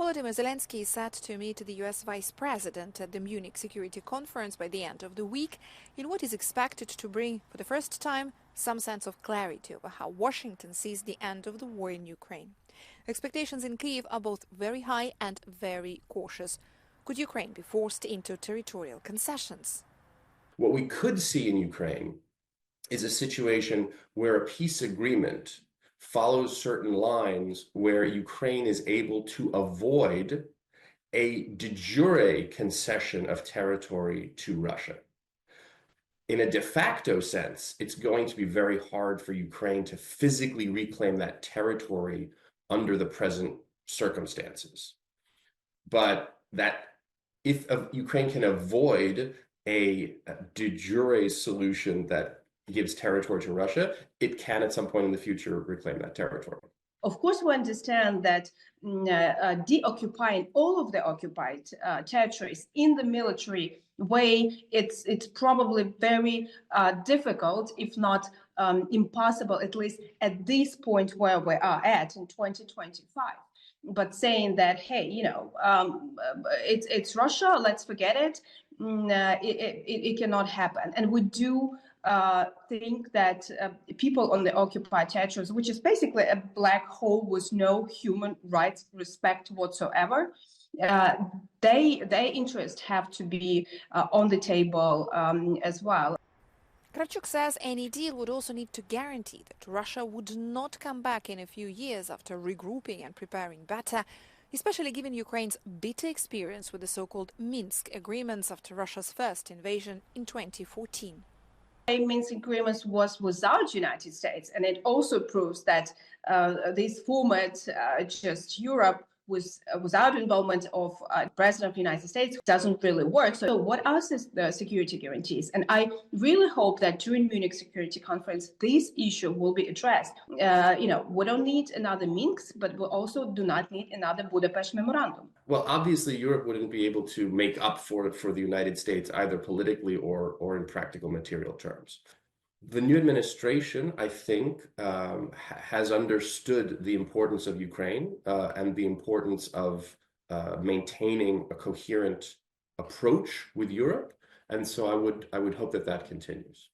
Volodymyr Zelensky is set to meet the US Vice President at the Munich Security Conference by the end of the week in what is expected to bring, for the first time, some sense of clarity over how Washington sees the end of the war in Ukraine. Expectations in Kyiv are both very high and very cautious. Could Ukraine be forced into territorial concessions? What we could see in Ukraine is a situation where a peace agreement follows certain lines where Ukraine is able to avoid a de jure concession of territory to Russia. In a de facto sense, it's going to be very hard for Ukraine to physically reclaim that territory under the present circumstances. But that if Ukraine can avoid a de jure solution that gives territory to Russia, it can at some point in the future reclaim that territory. Of course, we understand that deoccupying all of the occupied territories in the military way, it's probably very difficult, if not impossible, at least at this point where we are at in 2025. But saying that, hey, it's Russia, let's forget it, it cannot happen. And we do think that people on the occupied territories, which is basically a black hole with no human rights respect whatsoever, their interests have to be on the table as well. Kravchuk says any deal would also need to guarantee that Russia would not come back in a few years after regrouping and preparing better, especially given Ukraine's bitter experience with the so-called Minsk agreements after Russia's first invasion in 2014. Minsk agreements was without United States, and it also proves that this format, just Europe, without involvement of President of the United States, doesn't really work. So what are the security guarantees? And I really hope that during Munich Security Conference, this issue will be addressed. We don't need another Minsk, but we also do not need another Budapest Memorandum. Well, obviously, Europe wouldn't be able to make up for it for the United States, either politically or in practical material terms. The new administration, I think, has understood the importance of Ukraine and the importance of maintaining a coherent approach with Europe. And so I would hope that continues.